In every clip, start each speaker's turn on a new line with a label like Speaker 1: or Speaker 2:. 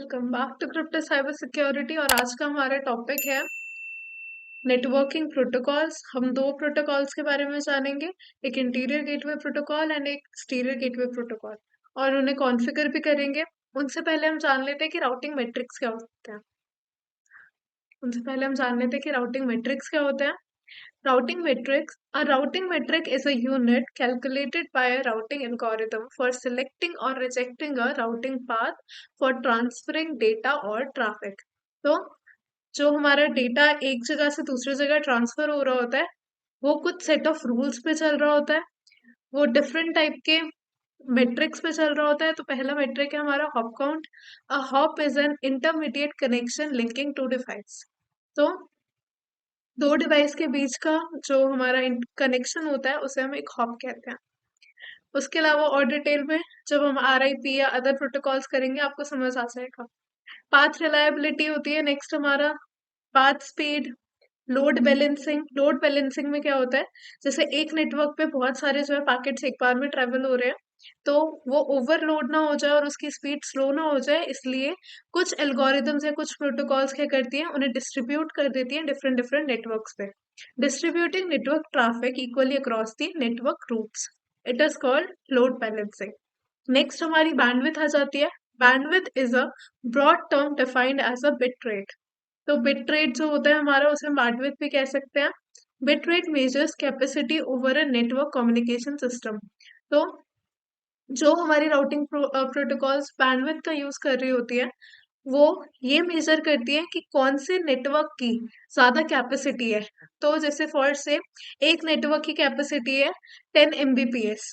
Speaker 1: Welcome back to crypto cyber security. और आज का हमारा टॉपिक है नेटवर्किंग प्रोटोकॉल्स। हम दो प्रोटोकॉल्स के बारे में जानेंगे, एक इंटीरियर गेटवे प्रोटोकॉल एंड एक एक्सटीरियर गेटवे प्रोटोकॉल, और उन्हें कॉन्फ़िगर भी करेंगे। उनसे पहले हम जान लेते हैं कि राउटिंग मैट्रिक्स क्या होते हैं। उनसे पहले हम जान लेते हैं कि राउटिंग मैट्रिक्स क्या होते हैं। Routing matrix. A routing metric is a unit calculated by a routing algorithm for selecting or rejecting a routing path for transferring data or traffic. तो जो हमारा डेटा एक जगह से दूसरी जगह ट्रांसफर हो रहा होता है, वो कुछ सेट ऑफ रूल्स पे चल रहा होता है। वो डिफरेंट टाइप के मेट्रिक्स पे चल रहा होता है। तो पहला मेट्रिक है हमारा hop count. A hop is an intermediate connection linking to device. तो दो डिवाइस के बीच का जो हमारा कनेक्शन होता है उसे हम एक हॉप कहते हैं। उसके अलावा और डिटेल में जब हम आरआईपी या अदर प्रोटोकॉल्स करेंगे आपको समझ आ जाएगा। पाथ रिलायबिलिटी होती है नेक्स्ट हमारा। Path speed, load balancing. Load balancing में क्या होता है, जैसे एक नेटवर्क पे बहुत सारे जो है पैकेट्स एक बार में ट्रेवल हो रहे हैं, तो वो ओवरलोड ना हो जाए और उसकी स्पीड स्लो ना हो जाए, इसलिए कुछ एल्गोरिदम्स या कुछ प्रोटोकॉल्स क्या करती हैं, उन्हें डिस्ट्रीब्यूट कर देती हैं डिफरेंट डिफरेंट नेटवर्क्स पे, distributing network traffic equally across the network routes. It is called load balancing. Next हमारी बैंडविड्थ आ जाती है। Bandwidth is a broad term defined as a bit rate. तो बिट रेट जो होता है हमारा, उसे हम बैंडविड्थ भी कह सकते हैं। Bit rate measures capacity over a network communication system. तो जो हमारी राउटिंग प्रोटोकॉल्स बैंडविड्थ का यूज कर रही होती है, वो ये मेजर करती है कि कौन से नेटवर्क की ज्यादा कैपेसिटी है। तो जैसे फॉर से एक नेटवर्क की कैपेसिटी है 10 Mbps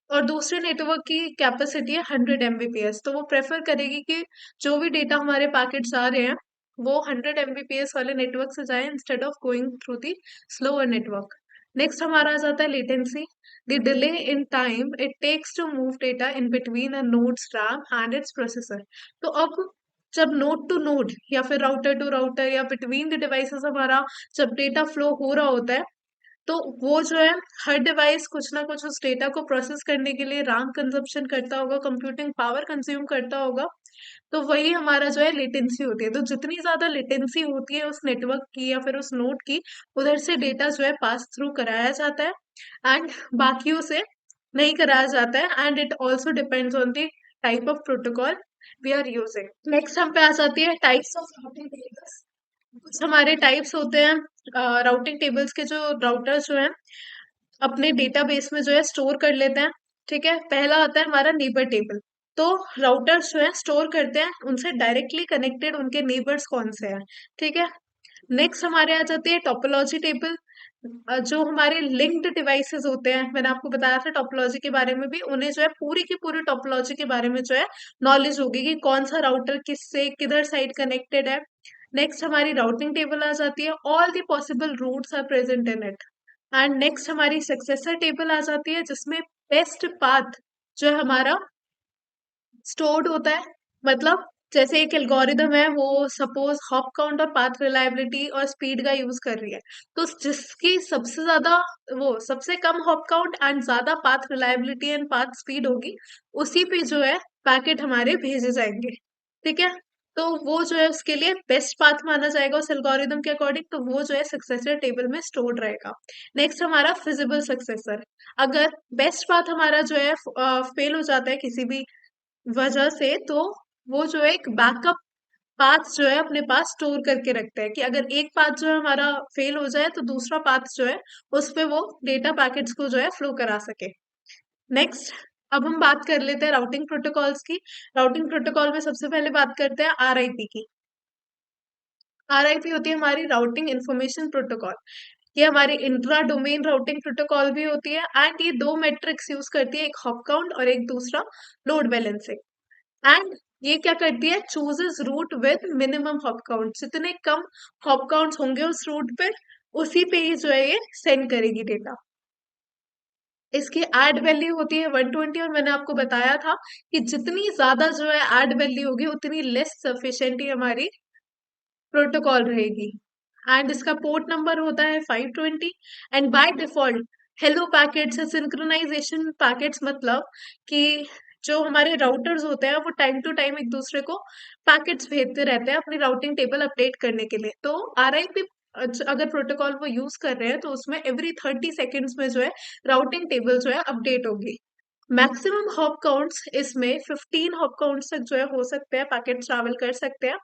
Speaker 1: और दूसरे नेटवर्क की कैपेसिटी है 100 Mbps, तो वो प्रेफर करेगी कि जो भी डेटा हमारे पैकेट्स आ रहे हैं वो 100 Mbps वाले नेटवर्क से जाए instead of going through the slower network. Next हमारा आ जाता है latency. The delay in time it takes to move data in between a node's RAM and its processor. तो अब जब नोड टू नोड या फिर राउटर टू राउटर या बिटवीन द डिवाइसेस हमारा जब डेटा फ्लो हो रहा होता है, तो वो जो है हर डिवाइस कुछ ना कुछ उस डेटा को प्रोसेस करने के लिए रैम कंजप्शन करता होगा, कंप्यूटिंग पावर कंज्यूम करता होगा। तो वही हमारा जो है लेटेंसी होती है। तो जितनी ज्यादा लेटेंसी होती है उस नेटवर्क की या फिर उस नोड की, उधर से डेटा जो है पास थ्रू कराया जाता है एंड बाकियों से नहीं कराया जाता है। And it also depends on the type of protocol we are using. Next हम पे आ जाती है टाइप्स ऑफ राउटिंग टेबल्स। कुछ हमारे टाइप्स होते हैं राउटिंग टेबल्स के। जो राउटर्स जो हैं अपने डेटाबेस में जो है स्टोर कर लेते हैं। ठीक है, पहला आता है हमारा नेबर टेबल। तो राउटर्स जो है स्टोर करते हैं उनसे डायरेक्टली कनेक्टेड उनके नेबर्स कौन से हैं। ठीक है, नेक्स्ट हमारे आ जाती है टोपोलॉजी टेबल। जो हमारे लिंक्ड डिवाइसेस होते हैं, मैंने आपको बताया था टोपोलॉजी के बारे में भी, उन्हें जो है पूरी की पूरी टोपोलॉजी के बारे में जो है नॉलेज होगी कि कौन सा राउटर किससे किधर साइड कनेक्टेड है। नेक्स्ट हमारी राउटिंग टेबल आ जाती है, all the possible routes are present in it. And next हमारी सक्सेसर टेबल आ जाती है जिसमें बेस्ट पाथ जो है हमारा स्टोर्ड होता है। मतलब जैसे एक एल्गोरिदम है, वो सपोज हॉप काउंट और पाथ रिलायबिलिटी और स्पीड का यूज कर रही है, तो जिसकी सबसे ज्यादा वो सबसे कम हॉप काउंट एंड ज्यादा path reliability and path speed होगी, उसी पे जो है पैकेट हमारे भेजे जाएंगे। ठीक है, तो वो जो है उसके लिए बेस्ट पाथ माना जाएगा उस एल्गोरिदम के अकॉर्डिंग, तो वो जो है सक्सेसर टेबल में स्टोर्ड रहेगा। नेक्स्ट हमारा फिजिबल सक्सेसर। अगर बेस्ट पाथ हमारा जो है फेल हो जाता है किसी भी वजह से, तो वो जो है एक बैकअप पाथ जो है अपने पास स्टोर करके रखता है कि अगर एक पाथ जो है हमारा फेल हो जाए तो दूसरा पाथ जो है उस पे वो डेटा पैकेट्स को जो है फ्लो करा सके। नेक्स्ट, अब हम बात कर लेते हैं राउटिंग प्रोटोकॉल्स की। राउटिंग प्रोटोकॉल में सबसे पहले बात करते हैं आरआईपी की। आरआईपी होती है हमारी राउटिंग इंफॉर्मेशन प्रोटोकॉल। ये हमारी इंट्रा डोमेन राउटिंग प्रोटोकॉल भी होती है एंड ये दो मैट्रिक्स यूज करती है, एक हॉप काउंट और एक दूसरा लोड बैलेंसिंग। एंड ये क्या करती है, chooses route with minimum hop count. जितने कम हॉप काउंट्स होंगे उस रूट पे, उसी पे ही जो है ये सेंड करेगी डेटा। इसकी ऐड वैल्यू होती है 120, और मैंने आपको बताया था कि जितनी ज्यादा जो है ऐड वैल्यू होगी उतनी लेस सफिशिएंट ही हमारी प्रोटोकॉल रहेगी। एंड इसका पोर्ट नंबर होता है 520। And by default hello packets है सिंक्रोनाइजेशन पैकेट्स, मतलब कि जो हमारे राउटर्स होते हैं वो टाइम टू टाइम एक दूसरे को पैकेट्स भेजते रहते हैं अपनी राउटिंग टेबल अपडेट करने के लिए। तो आरआईपी अगर प्रोटोकॉल वो यूज कर रहे हैं तो उसमें एवरी 30 सेकेंड्स में जो है राउटिंग टेबल जो है अपडेट होगी। मैक्सिमम हॉप काउंट्स इसमें 15 हॉप काउंट्स तक जो है हो सकते हैं, पैकेट ट्रैवल कर सकते हैं।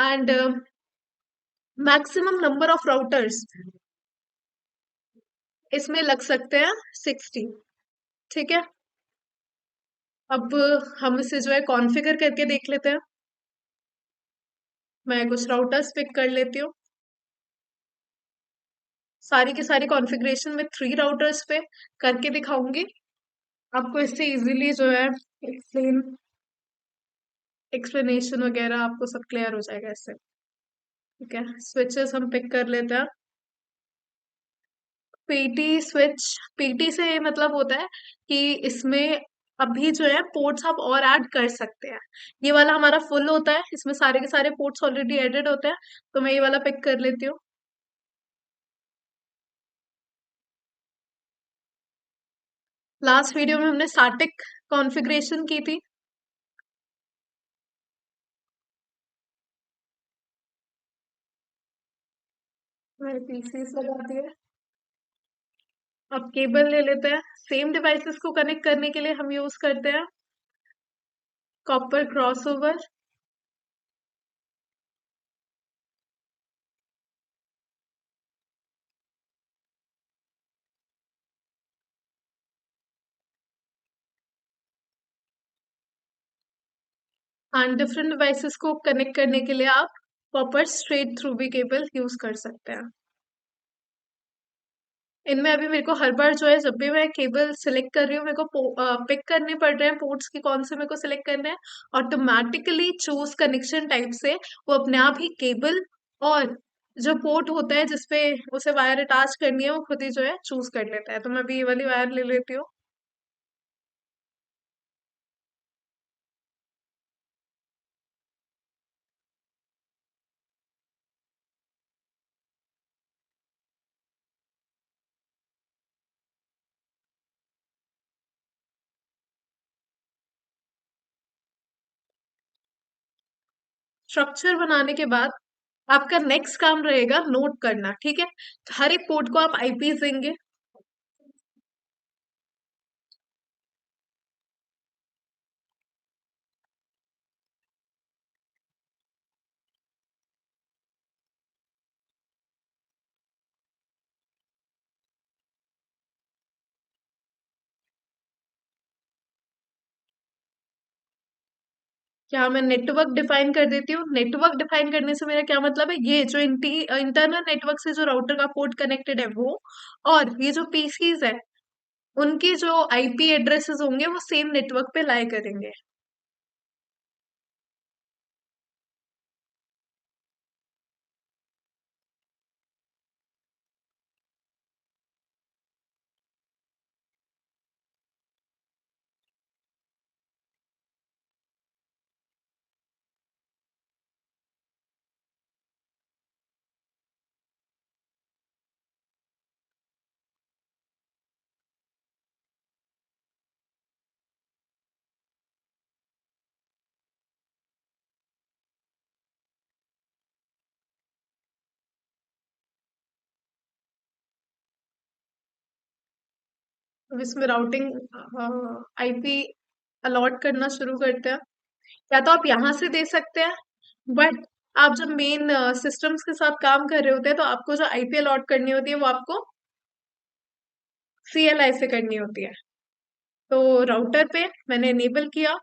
Speaker 1: And maximum number of routers इसमें लग सकते हैं 60। ठीक है, अब हम इसे जो है कॉन्फ़िगर करके देख लेते हैं। मैं कुछ राउटर्स पिक कर लेती हूँ। सारी की सारी कॉन्फ़िगरेशन में 3 राउटर्स पे करके दिखाऊंगी। आपको इससे इजीली जो है एक्सप्लेनेशन वगैरह आपको सब क्लियर हो जाएगा इससे। ठीक है, स्विचेस हम पिक कर लेते हैं। पीटी स्विच, पीटी से ये मतलब होता है कि इसमें अभी जो है पोर्ट्स आप और ऐड कर सकते हैं। ये वाला हमारा फुल होता है, इसमें सारे के सारे पोर्ट्स ऑलरेडी एडेड होते हैं, तो मैं ये वाला पिक कर लेती हूँ। लास्ट वीडियो में हमने स्टैटिक कॉन्फ़िगरेशन की थी। मैंने पीसी लगा दिया। अब केबल ले लेते हैं। सेम डिवाइसेस को कनेक्ट करने के लिए हम यूज करते हैं copper crossover. And different devices को कनेक्ट करने के लिए आप कॉपर स्ट्रेट थ्रू भी केबल यूज कर सकते हैं। इनमें अभी मेरे को हर बार जो है जब भी मैं केबल सिलेक्ट कर रही हूँ मेरे को पिक करने पड़ रहे हैं पोर्ट्स की कौन से मेरे को सिलेक्ट करने हैं। ऑटोमेटिकली चूज कनेक्शन टाइप से वो अपने आप ही केबल और जो पोर्ट होता है जिसपे उसे वायर अटैच करनी है वो खुद ही जो है चूज कर लेता है। तो मैं अभी ये वाली वायर ले लेती हूँ। स्ट्रक्चर बनाने के बाद आपका नेक्स्ट काम रहेगा नोट करना। ठीक है, तो हर एक पोर्ट को आप आईपी देंगे। क्या मैं नेटवर्क डिफाइन कर देती हूँ। नेटवर्क डिफाइन करने से मेरा क्या मतलब है, ये जो इंटरनल नेटवर्क से जो राउटर का पोर्ट कनेक्टेड है वो, और ये जो पीसीज है उनके जो आईपी एड्रेसेस होंगे वो सेम नेटवर्क पे लाई करेंगे। अब इसमें राउटिंग आईपी अलॉट करना शुरू करते हैं। या तो आप यहाँ से दे सकते हैं, बट आप जब मेन सिस्टम्स के साथ काम कर रहे होते हैं तो आपको जो आईपी अलॉट करनी होती है वो आपको सीएलआई से करनी होती है। तो राउटर पे मैंने इनेबल किया,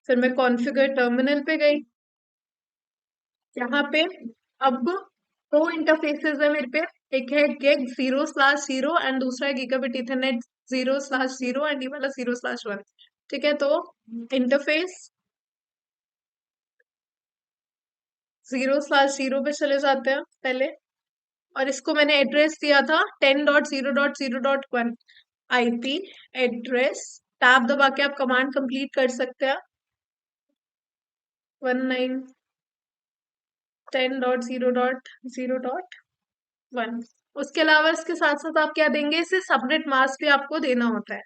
Speaker 1: फिर मैं कॉन्फ़िगर टर्मिनल पे गई। यहाँ पे अब दो इंटरफेसेस है मेरे पे। एक है गेट 0/0 एंड दूसरा है गीगाबिट इथरनेट 0/0 एंड ये वाला 0/1। ठीक है, तो इंटरफेस 0/0 पे चले जाते हैं पहले, और इसको मैंने एड्रेस दिया था 10.0.0.1 आईपी एड्रेस। टैब दबा के आप कमांड कंप्लीट कर सकते हैं। 19.10.0.0.1। उसके अलावा इसके साथ साथ आप क्या देंगे, इसे सबनेट मास्क भी आपको देना होता है।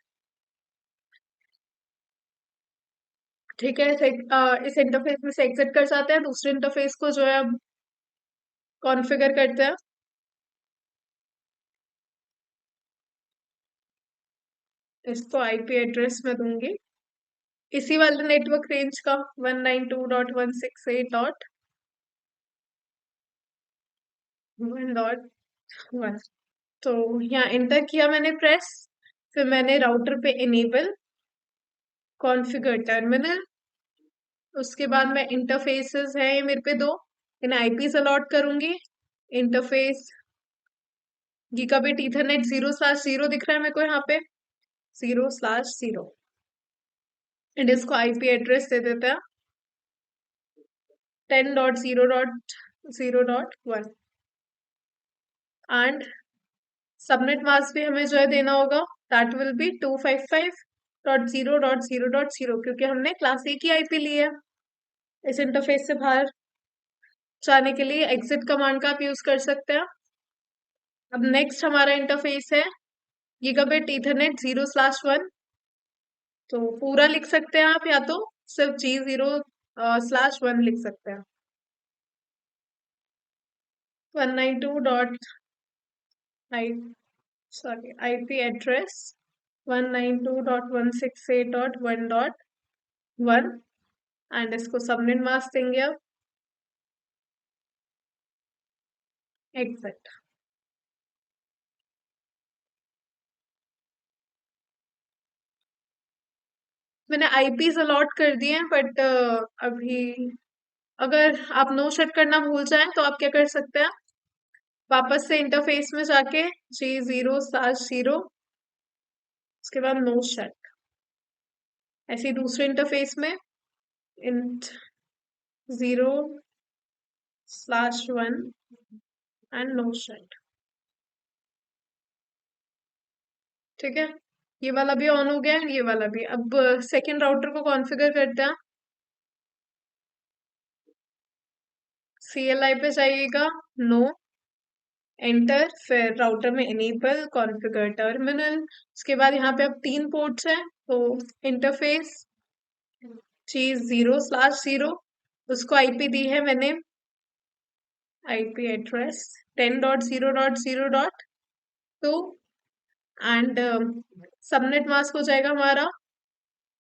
Speaker 1: ठीक है, इस इंटरफेस में से एग्जिट कर जाते हैं, दूसरे इंटरफेस को जो है अब कॉन्फ़िगर करते हैं। इसको आईपी एड्रेस में दूंगी इसी वाले नेटवर्क रेंज का 192.168.1.1। तो यहाँ एंटर किया मैंने प्रेस, फिर मैंने राउटर पे इनेबल कॉन्फ़िगर टर्मिनल, उसके बाद मैं इंटरफेसेस है ये मेरे पे दो, इन्हें आईपीज अलॉट करूंगी। इंटरफेस गीगाबिट ईथरनेट 0/0 दिख रहा है मेरे को यहाँ पे, 0/0, एंड इसको आईपी एड्रेस दे देते हैं 10.0.0.1। एंड सबनेट मास्क भी हमें जो है देना होगा, दैट विल बी 255.0.0.0, क्योंकि हमने क्लास ए की आईपी ली है। इस इंटरफेस से बाहर जाने के लिए एग्जिट कमांड का आप यूज कर सकते हैं। अब नेक्स्ट हमारा इंटरफेस है गीगाबिट ईथरनेट 0/1। तो पूरा लिख सकते हैं आप, या तो सिर्फ G0/1 लिख सकते हैं। 192. IP एड्रेस 192.168.1.1, एंड इसको सबनेट मास्क देंगे अब एग्जिट। मैंने आईपीज अलॉट कर दिए हैं, बट अभी अगर आप नो सेट करना भूल जाएं तो आप क्या कर सकते हैं, वापस से इंटरफेस में जाके G0/0, उसके बाद नो सेट, ऐसे ही दूसरे इंटरफेस में int 0/1 एंड नो सेट। ठीक है, ये वाला भी ऑन हो गया है, ये वाला भी। अब सेकेंड राउटर को कॉन्फ़िगर करते हैं। CLI पे जाइएगा, नो, एंटर, फिर राउटर में इनेबल कॉन्फ़िगर टर्मिनल। उसके बाद यहाँ पे अब 3 पोर्ट्स हैं, तो इंटरफेस चीज 0/0, उसको आईपी दी है मैंने, IP address 10.0.0.2, and subnet mask हो जाएगा हमारा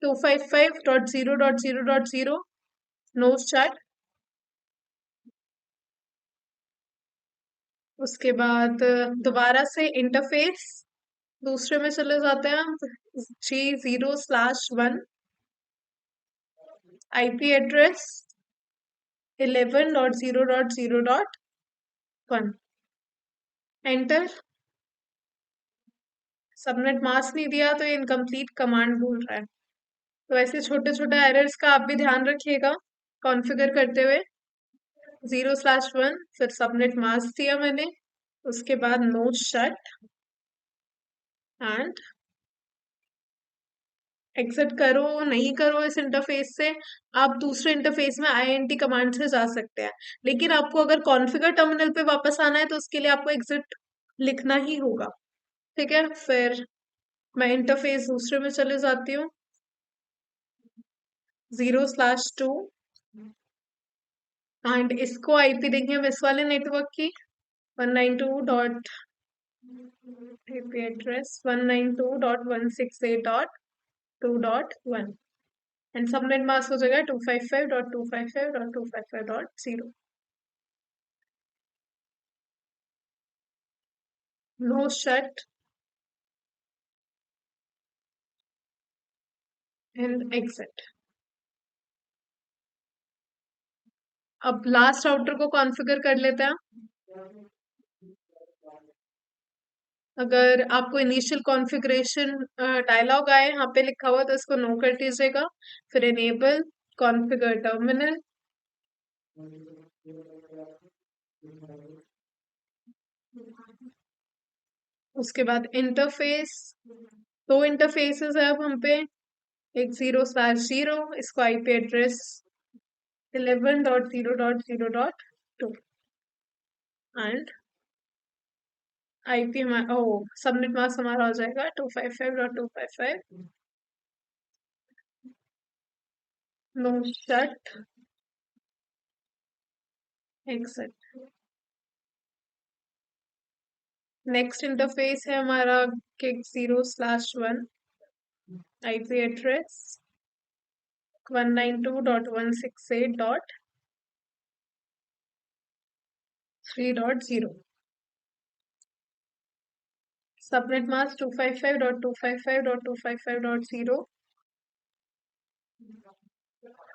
Speaker 1: 255.0.0.0, नो चैट। उसके बाद दोबारा से इंटरफेस दूसरे में चले जाते हैं, G0/1, IP address 11.0.0.1, enter. Subnet mask नहीं दिया तो ये इनकम्प्लीट कमांड बोल रहा है। तो ऐसे छोटे छोटे एरर्स का आप भी ध्यान रखिएगा कॉन्फ़िगर करते हुए। 0/1, फिर सबनेट मास्क दिया मैंने, उसके बाद नो शट, एंड एग्जिट करो नहीं करो इस इंटरफेस से, आप दूसरे इंटरफेस में INT कमांड से जा सकते हैं। लेकिन आपको अगर कॉन्फ़िगर टर्मिनल पे वापस आना है तो उसके लिए आपको एग्जिट लिखना ही होगा। ठीक है, फिर मैं इंटरफेस दूसरे में चले जाती हूँ, 0/2, एंड इसको आईपी देंगे हम इस वाले नेटवर्क की 192 dot IP address 192.168.2.1, and subnet mask हो जाएगा 255.255.255.0, नो शट एंड एग्जिट। अब लास्ट राउटर को कॉन्फ़िगर कर लेते हैं। अगर आपको इनिशियल कॉन्फ़िगरेशन डायलॉग आए यहाँ पे लिखा हुआ तो इसको नो कर दीजिएगा, फिर इनेबल कॉन्फ़िगर टर्मिनल, उसके बाद इंटरफेस, दो इंटरफेसेस है अब हम पे, एक 0/0, इसको आईपी एड्रेस 11.0.0.2, एंड आईपी हमारा सबनेट मास्क हमारा हो जाएगा 255.255 नो शट एक्सेट। नेक्स्ट इंटरफेस है हमारा kick 0/1 IP address 192.168.3.0 subnet mask 255.255.255.0।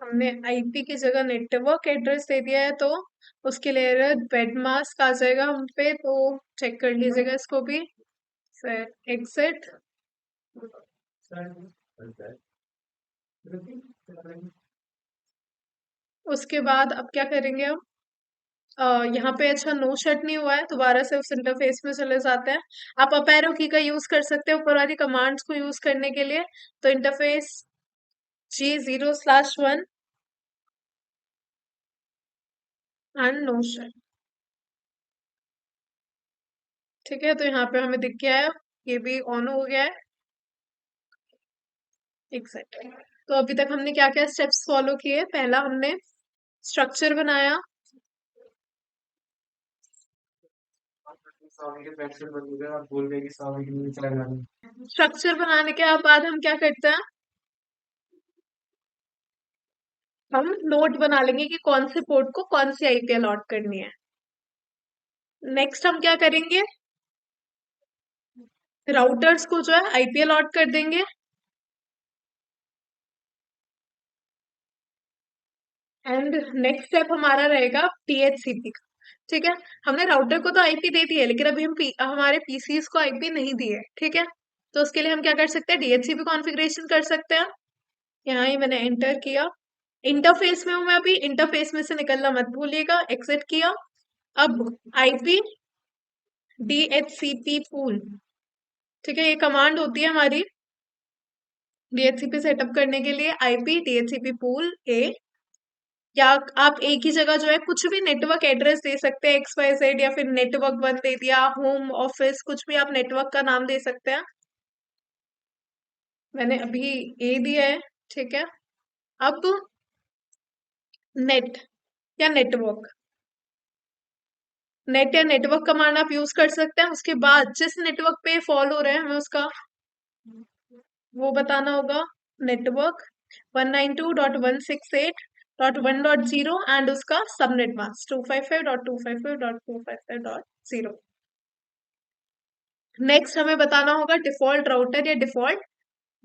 Speaker 1: हमने आईपी की जगह नेटवर्क एड्रेस दे दिया है तो उसके लिए बेड मास्क आ जाएगा हम पे, तो चेक कर लीजिएगा इसको भी। फिर एग्जिट। उसके बाद अब क्या करेंगे हम, यहाँ पे अच्छा नो शट नहीं हुआ है, दोबारा से उस इंटरफेस में चले जाते हैं। आप अप एरो की का यूज कर सकते हो ऊपर वाली कमांड्स को यूज करने के लिए। तो interface G0/1 and no shut. ठीक है, तो यहाँ पे हमें दिख गया है, ये भी ऑन हो गया है। एग्जैक्टली। तो अभी तक हमने क्या क्या स्टेप्स फॉलो किए। पहला हमने स्ट्रक्चर बनाया। स्ट्रक्चर बनाने के बाद हम क्या करते हैं, हम नोट बना लेंगे कि कौन से पोर्ट को कौन सी आईपी अलॉट करनी है। नेक्स्ट हम क्या करेंगे, राउटर्स को जो है आईपी अलॉट कर देंगे। एंड नेक्स्ट स्टेप हमारा रहेगा डीएचसीपी का। ठीक है, हमने राउटर को तो आईपी दे दी है, लेकिन अभी हम हमारे पीसीस को आईपी नहीं दी है। ठीक है, तो उसके लिए हम क्या कर सकते हैं, डीएचसीपी कॉन्फ़िगरेशन कर सकते हैं। यहाँ ही मैंने एंटर किया, इंटरफेस में हूं मैं अभी, इंटरफेस में से निकलना मत भूलिएगा। एग्जिट किया। अब आईपी डीएचसीपी पूल, ठीक है, ये कमांड होती है हमारी डीएचसीपी सेटअप करने के लिए। आईपी डीएचसीपी पूल ए, या आप एक ही जगह जो है कुछ भी नेटवर्क एड्रेस दे सकते हैं, XYZ, या फिर network1 दे दिया, होम ऑफिस, कुछ भी आप नेटवर्क का नाम दे सकते हैं। मैंने अभी ए दिया है। ठीक है, अब नेट या नेटवर्क, नेट या नेटवर्क कमांड आप यूज कर सकते हैं। उसके बाद जिस नेटवर्क पे फॉलो हो रहे हैं हमें उसका वो बताना होगा, नेटवर्क 192.168.1.0 एंड उसका सबनेट मास्क 255.255.255.0। नेक्स्ट हमें बताना होगा डिफॉल्ट राउटर या डिफॉल्ट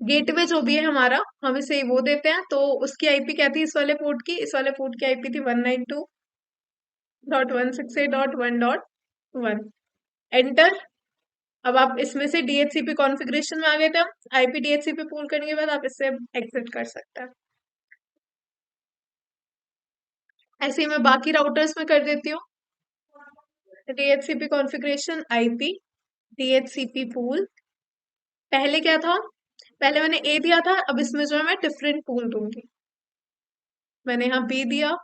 Speaker 1: गेटवे जो भी है हमारा, हम इसे वो देते हैं। तो उसकी आईपी क्या थी, इस वाले पोर्ट की, इस वाले पोर्ट की आईपी थी 192.168.1.1। एंटर। अब आप इसमें से डीएचसीपी कॉन्फ़िगरेशन में आ गए थे हम। आईपी डीएचसीपी पूल करने के बाद आप इससे एग्जिट कर सकते हैं। ऐसे ही मैं बाकी राउटर्स में कर देती हूँ। DHCP configuration IP DHCP pool, पहले क्या था, पहले मैंने ए दिया था, अब इसमें जो है मैं डिफरेंट पूल दूंगी। मैंने यहाँ बी दिया,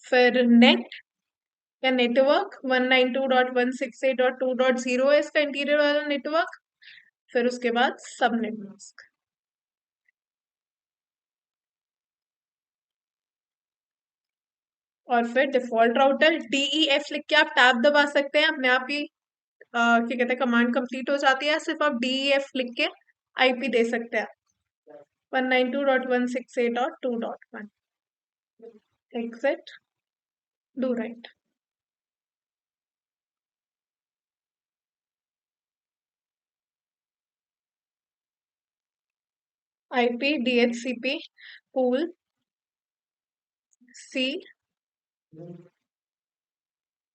Speaker 1: फिर नेट या नेटवर्क 192.168.2.0 है इसका इंटीरियर वाला नेटवर्क। फिर उसके बाद सबनेट मास्क, और फिर डिफॉल्ट राउटर DEF लिख के आप टैब दबा सकते हैं, अपने आप ही क्या कहते हैं कमांड कंप्लीट हो जाती है। सिर्फ आप DEF लिख के आईपी दे सकते हैं 192.168.2.1। Exit, do write. IP DHCP pool C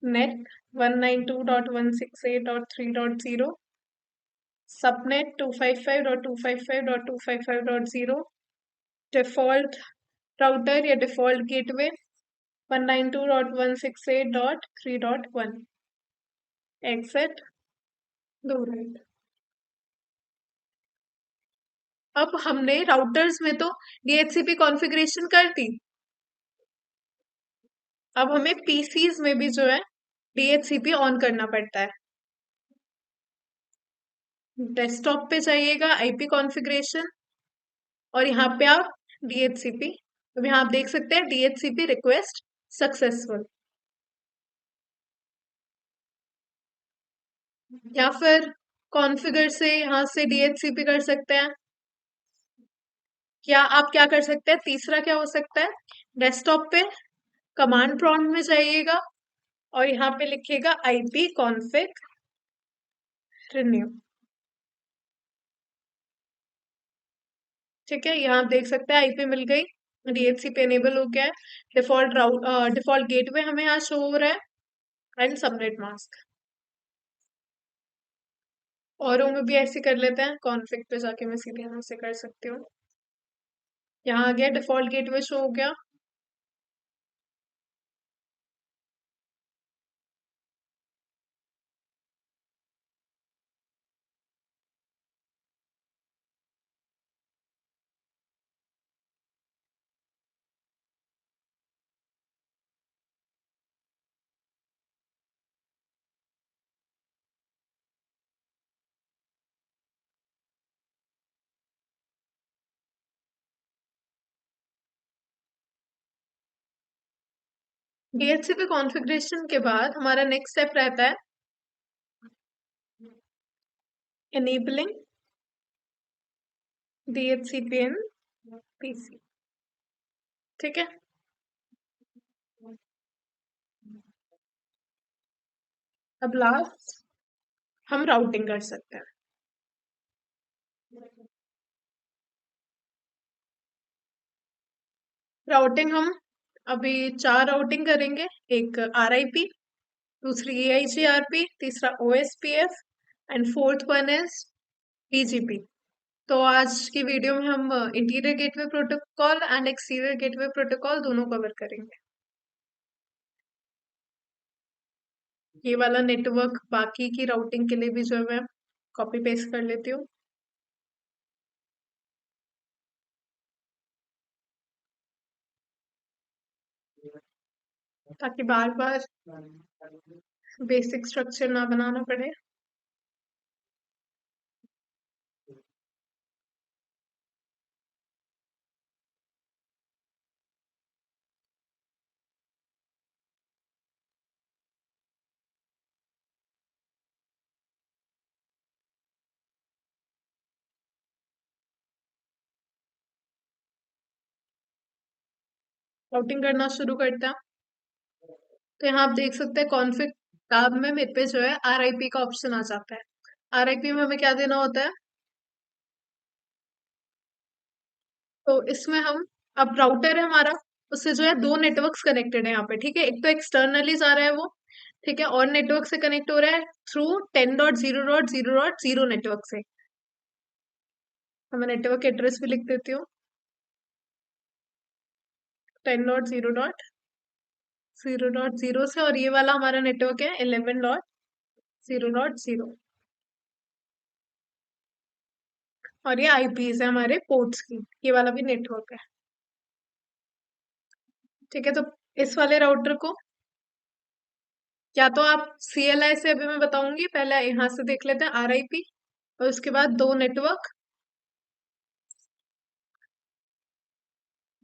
Speaker 1: net 192.168.3.0 subnet 255.255.255.0 default router या default gateway 192.168.3.1। Exit, do write. अब हमने राउटर्स में तो DHCP कॉन्फ़िगरेशन कर दी, अब हमें पीसीज में भी जो है DHCP ऑन करना पड़ता है। डेस्कटॉप पे जाइएगा, आईपी कॉन्फ़िगरेशन, और यहाँ पे आप DHCP। अब यहाँ आप देख सकते हैं DHCP रिक्वेस्ट सक्सेसफुल, या फिर कॉन्फ़िगर से यहाँ से DHCP कर सकते हैं। या आप क्या कर सकते हैं, तीसरा क्या हो सकता है, डेस्कटॉप पे कमांड प्रॉम्प्ट में जाइएगा और यहाँ पे लिखिएगा IP config renew। ठीक है, यहाँ आप देख सकते हैं आईपी मिल गई, DHCP एनेबल हो गया है, डिफॉल्ट गेटवे हमें यहाँ शो हो रहा है एंड सबनेट मास्क। औरों में भी ऐसे कर लेते हैं, कॉन्फ़िग पे जाके मैं सीधे यहाँ से कर सकती हूँ। यहाँ आ गया, डिफॉल्ट गेटवे शो हो गया। DHCP कॉन्फ़िगरेशन के बाद हमारा नेक्स्ट स्टेप रहता है enabling DHCP in PC। ठीक है, अब लास्ट हम राउटिंग कर सकते हैं। राउटिंग हम अभी 4 राउटिंग करेंगे, एक RIP, दूसरी AIGRP, तीसरा OSPF and fourth one is BGP। तो आज की वीडियो में हम interior gateway protocol and exterior gateway protocol दोनों कवर करेंगे। ये वाला नेटवर्क बाकी की राउटिंग के लिए भी जो है मैं कॉपी पेस्ट कर लेती हूँ, ताकि बार बार बेसिक स्ट्रक्चर ना बनाना पड़े। राउटिंग करना शुरू करते हैं। तो यहाँ आप देख सकते हैं कॉन्फ़िग टैब में मेरे पे जो है RIP का ऑप्शन आ जाता है। RIP में हमें क्या देना होता है, तो इसमें हम, अब राउटर है हमारा, उससे जो है 2 नेटवर्क्स कनेक्टेड है यहाँ पे। ठीक है, एक तो एक्सटर्नली जा रहा है वो, ठीक है, और नेटवर्क से कनेक्ट हो रहा है थ्रू 10.0.0.0 नेटवर्क से। तो मैं नेटवर्क एड्रेस भी लिख देती हूँ, 10.0.0.0 से, और ये वाला हमारा नेटवर्क है 11.0.0, और ये IPs है हमारे पोर्ट्स की, ये वाला भी नेटवर्क है। ठीक है, तो इस वाले राउटर को या तो आप CLI से, अभी मैं बताऊंगी, पहले यहाँ से देख लेते हैं RIP, और उसके बाद 2 नेटवर्क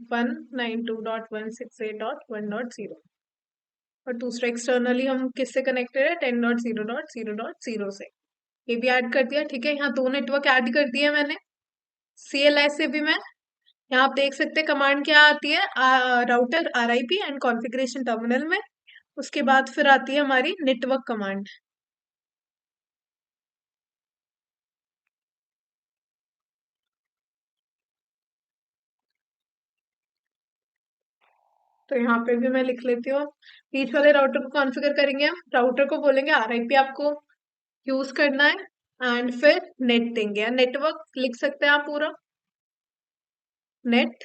Speaker 1: 192.168.1.0, और दूसरा एक्सटर्नली हम किससे कनेक्टेड है, 10.0.0.0 से, ये भी ऐड कर दिया। ठीक है, यहाँ 2 नेटवर्क ऐड कर दिए मैंने। CLI से भी मैं, यहाँ आप देख सकते हैं कमांड क्या आती है, router RIP and configuration terminal में, उसके बाद फिर आती है हमारी नेटवर्क कमांड। तो यहाँ पे भी मैं लिख लेती हूँ, बीच वाले राउटर को कॉन्फ़िगर करेंगे हम, राउटर को बोलेंगे RIP आपको यूज करना है, एंड फिर नेट देंगे, या नेटवर्क लिख सकते हैं आप पूरा, नेट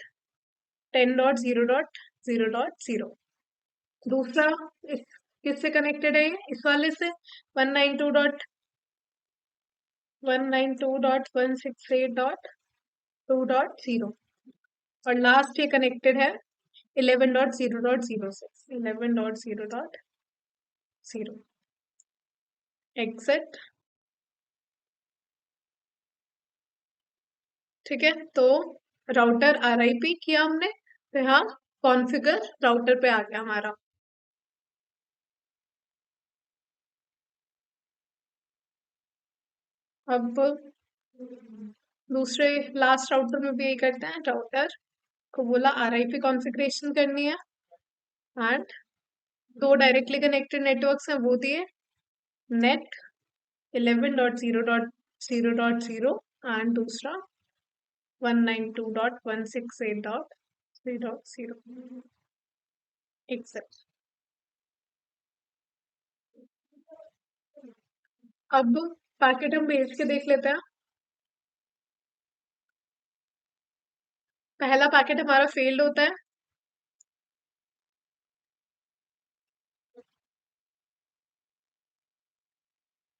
Speaker 1: 10.0.0.0। दूसरा किससे कनेक्टेड है ये, इस वाले से 192.168.2.0, और लास्ट ये कनेक्टेड है 11.0.0 से, 11.0.0 एग्जिट। ठीक है, तो राउटर RIP किया हमने, तो यहाँ कॉन्फ़िगर राउटर पे आ गया हमारा। अब दूसरे लास्ट राउटर में भी यही करते हैं, राउटर को बोला RIP कॉन्फ़िगरेशन करनी है, एंड दो डायरेक्टली कनेक्टेड नेटवर्क्स हैं वो दिए, नेट 11.0.0.0 एंड दूसरा 192.168.3.0 एक्सेप्ट। अब पैकेट हम भेज के देख लेते हैं। पहला पैकेट हमारा फेल्ड होता है,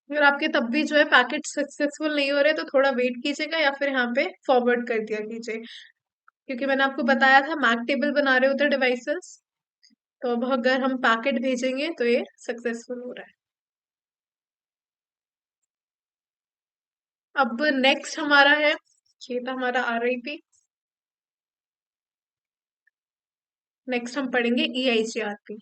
Speaker 1: अगर आपके तब भी जो है पैकेट सक्सेसफुल नहीं हो रहे तो थोड़ा वेट कीजिएगा या फिर यहाँ पे फॉरवर्ड कर दिया कीजिए, क्योंकि मैंने आपको बताया था मैक टेबल बना रहे होते डिवाइसेस, तो अब अगर हम पैकेट भेजेंगे तो ये सक्सेसफुल हो रहा है। अब नेक्स्ट हमारा है, ये था हमारा RIP। नेक्स्ट हम पढ़ेंगे EIGRP।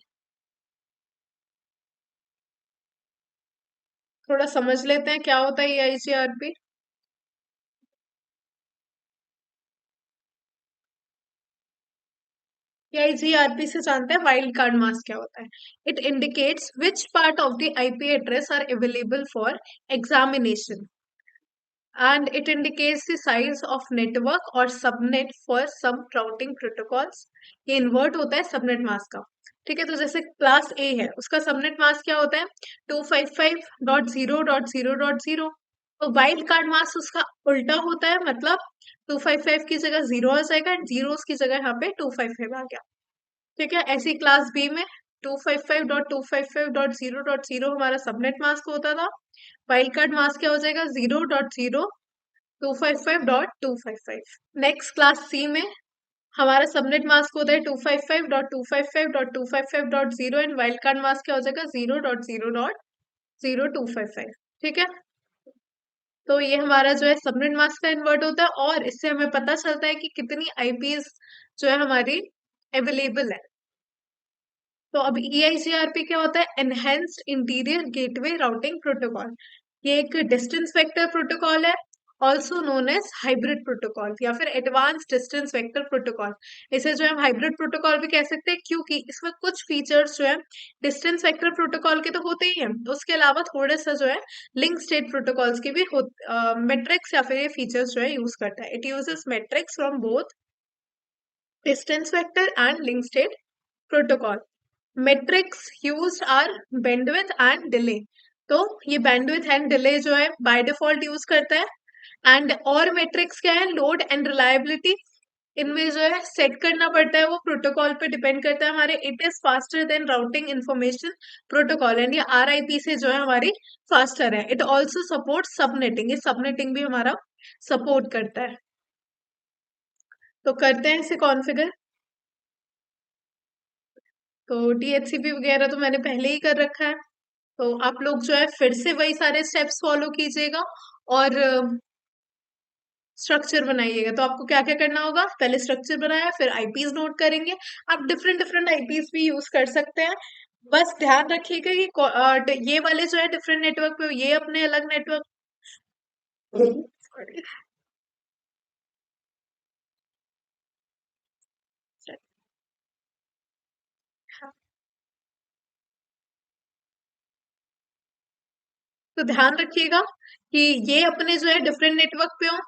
Speaker 1: थोड़ा समझ लेते हैं क्या होता है EIGRP। EIGRP से जानते हैं वाइल्ड कार्ड मास्क क्या होता है। It indicates which part of the IP address are available for examination and it indicates the size of network or subnet for some routing protocols। ये इन्वर्ट होता है subnet mask का। ठीक है, तो जैसे क्लास ए है उसका सबनेट मास्क क्या होता है, 255.0.0.0। तो वाइल्ड कार्ड मास्क उसका उल्टा होता है, मतलब 255 की जगह जीरो आ जाएगा एंड जीरो की जगह यहाँ पे 255 आ गया। ठीक है, ऐसी क्लास बी में 255.255.0.0 हमारा सबनेट मास्क होता था। वाइल्ड कार्ड मास्क क्या हो जाएगा, 0.0.255.255। नेक्स्ट क्लास सी में हमारा सबनेट मास्क होता है 255.255.255.0 एंड वाइल्ड कार्ड मास्क क्या हो जाएगा, 0.0.0255। ठीक है, तो ये हमारा जो है सबनेट मास्क का इन्वर्ट होता है और इससे हमें पता चलता है कि कितनी IPs जो है हमारी अवेलेबल है। तो अब EIGRP क्या होता है, enhanced interior gateway routing protocol. ये एक डिस्टेंस वेक्टर प्रोटोकॉल है, also known as hybrid protocol या फिर एडवांस डिस्टेंस वेक्टर प्रोटोकॉल। इसे जो है हम हाइब्रिड प्रोटोकॉल भी कह सकते हैं, क्योंकि इसमें कुछ फीचर्स जो है डिस्टेंस वेक्टर प्रोटोकॉल के तो होते ही हैं, उसके अलावा थोड़े सा जो है लिंक स्टेट प्रोटोकॉल्स के भी मेट्रिक्स या फिर ये फीचर्स जो है यूज करता है। It uses metrics from both distance vector and link state protocol. Metrics used are bandwidth and delay. तो ये बैंडविड्थ एंड डिले जो है बाय डिफॉल्ट यूज करता है, एंड और मेट्रिक्स क्या है, लोड एंड रिलायबिलिटी। इनमें जो है सेट करना पड़ता है, वो प्रोटोकॉल पे डिपेंड करता है हमारे। It is faster than routing information protocol and ये RIP से जो है हमारी फास्टर है। इट ऑल्सो सपोर्ट सबनेटिंग, ये सबनेटिंग भी हमारा सपोर्ट करता है। तो करते हैं इसे कॉन्फ़िगर। तो DHCP वगैरह तो मैंने पहले ही कर रखा है, तो आप लोग जो है फिर से वही सारे स्टेप्स फॉलो कीजिएगा और स्ट्रक्चर बनाइएगा। तो आपको क्या क्या करना होगा, पहले स्ट्रक्चर बनाया फिर IPs नोट करेंगे। आप डिफरेंट डिफरेंट IPs भी यूज कर सकते हैं, बस ध्यान रखिएगा कि ये वाले जो है डिफरेंट नेटवर्क पे, ये अपने अलग नेटवर्क। तो ध्यान रखिएगा कि ये अपने जो है डिफरेंट नेटवर्क पे हो,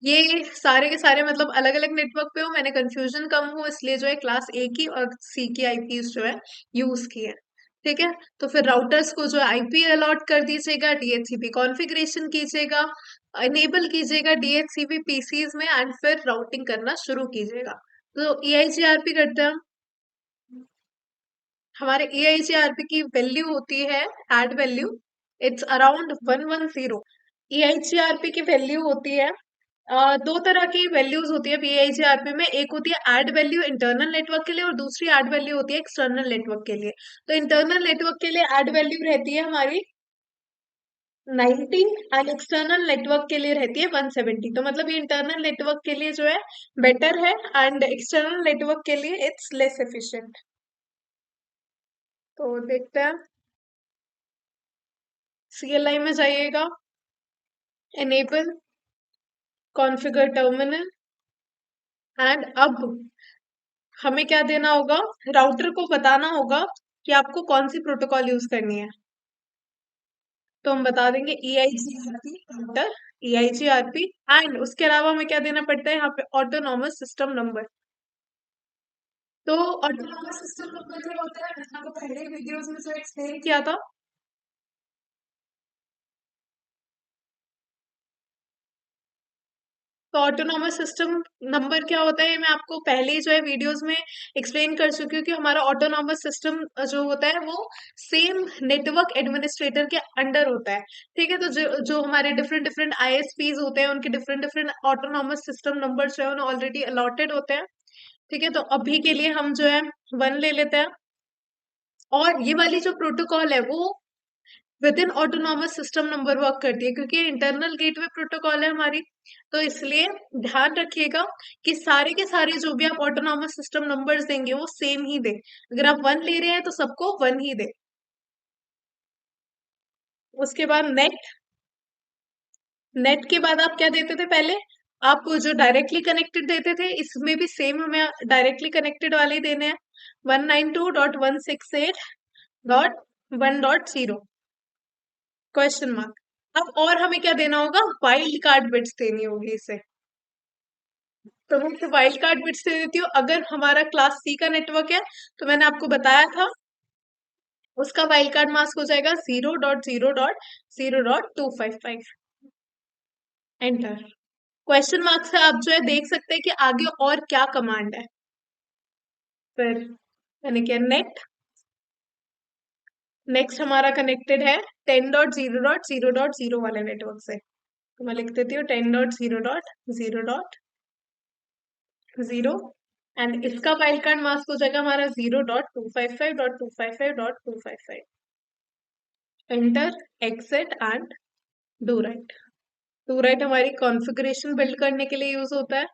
Speaker 1: ये सारे के सारे मतलब अलग अलग नेटवर्क पे हो। मैंने कंफ्यूजन कम हो इसलिए जो है क्लास ए की और सी की IPs जो है यूज की है। ठीक है, तो फिर राउटर्स को जो IP अलॉट कर दीजिएगा, DHCP कॉन्फ़िगरेशन कीजिएगा, इनेबल कीजिएगा DHCP PCs में एंड फिर राउटिंग करना शुरू कीजिएगा। तो EIGRP करते हैं हम। हमारे EIGRP की वैल्यू होती है AD value, it's around 110। EIGRP की वैल्यू होती है, दो तरह की वैल्यूज होती है EIGRP में। एक होती है एड वैल्यू इंटरनल नेटवर्क के लिए और दूसरी एड वैल्यू होती है एक्सटर्नल नेटवर्क के लिए। तो इंटरनल नेटवर्क के लिए एड वैल्यू रहती है हमारी 90 एंड एक्सटर्नल नेटवर्क के लिए रहती है 170। तो मतलब ये इंटरनल नेटवर्क के लिए जो है बेटर है, एंड एक्सटर्नल नेटवर्क के लिए इट्स लेस एफिशिएंट। तो देखते हैं, CLI में जाइएगा, एनेबल कॉन्फ़िगर टर्मिनल, एंड अब हमें क्या देना होगा, राउटर को बताना होगा कि आपको कौन सी प्रोटोकॉल यूज करनी है। तो हम बता देंगे EIGRP राउटर, EIGRP, एंड उसके अलावा हमें क्या देना पड़ता है यहाँ पे, ऑटोनॉमस सिस्टम नंबर। तो ऑटोनॉमस सिस्टम नंबर क्या होता है, मैंने आपको पहले वीडियोस में जो एक्सप्लेन किया था। तो ऑटोनॉमस सिस्टम नंबर क्या होता है, ये मैं आपको पहले ही जो है वीडियोस में एक्सप्लेन कर चुकी हूँ कि हमारा ऑटोनॉमस सिस्टम जो होता है वो सेम नेटवर्क एडमिनिस्ट्रेटर के अंडर होता है। ठीक है, तो जो जो हमारे डिफरेंट डिफरेंट ISPs होते हैं उनके different different autonomous system number जो है उन्हें ऑलरेडी अलॉटेड होते हैं। ठीक है, तो अभी के लिए हम जो है 1 ले लेते हैं। और ये वाली जो प्रोटोकॉल है वो with in autonomous system number work करती है, क्योंकि इंटरनल गेटवे प्रोटोकॉल है हमारी। तो इसलिए ध्यान रखिएगा कि सारे के सारे जो भी आप ऑटोनॉमस सिस्टम नंबर्स देंगे वो सेम ही दे। अगर आप 1 ले रहे हैं तो सबको 1 ही दे। उसके बाद नेट, नेट के बाद आप क्या देते थे पहले, आप जो डायरेक्टली कनेक्टेड देते थे इसमें भी सेम हमें डायरेक्टली कनेक्टेड वाले ही देने हैं, 192.168.1.0 क्वेश्चन मार्क। अब और हमें क्या देना होगा, वाइल्ड कार्ड बिट्स देनी होगी इसे। तो मैं इसे वाइल्ड कार्ड बिट्स दे देती हूँ। अगर हमारा क्लास सी का नेटवर्क है तो मैंने आपको बताया था उसका वाइल्ड कार्ड मास्क हो जाएगा 0.0.0.255। एंटर। क्वेश्चन मार्क से आप जो है देख सकते हैं कि आगे और क्या कमांड है। फिर मैंने किया नेट, नेक्स्ट हमारा कनेक्टेड है 10.0.0.0 वाले नेटवर्क से। तो मैं लिख देती हूँ 10.0.0.0, एंड इसका वाइल्ड कार्ड मास्क हो जाएगा हमारा 0.255.255.255। Enter, exit and do right. Do right हमारी कॉन्फ़िगरेशन बिल्ड करने के लिए यूज होता है।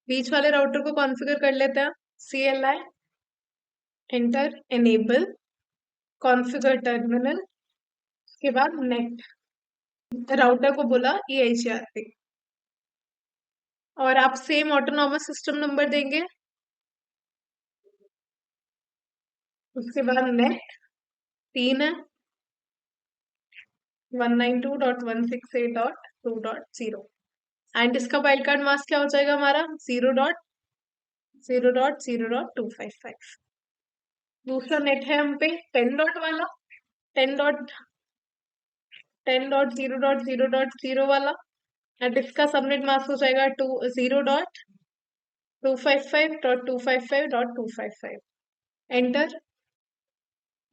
Speaker 1: बीच वाले राउटर को कॉन्फ़िगर कर लेते हैं, CLI, enter, enable configure terminal, उसके बाद नेट, राउटर को बोला EIGRP, और आप सेम ऑटोनॉमस सिस्टम नंबर देंगे। उसके बाद नेट 3 है, 192.168.2.0, एंड इसका वाइल्ड कार्ड मास्क क्या हो जाएगा हमारा 0.0.0.255। दूसरा नेट है हम पे 10 डॉट वाला, 10.10.0.0.0 वाला, एंड इसका सबनेट मास्क हो जाएगा 0.255.255.255। Enter,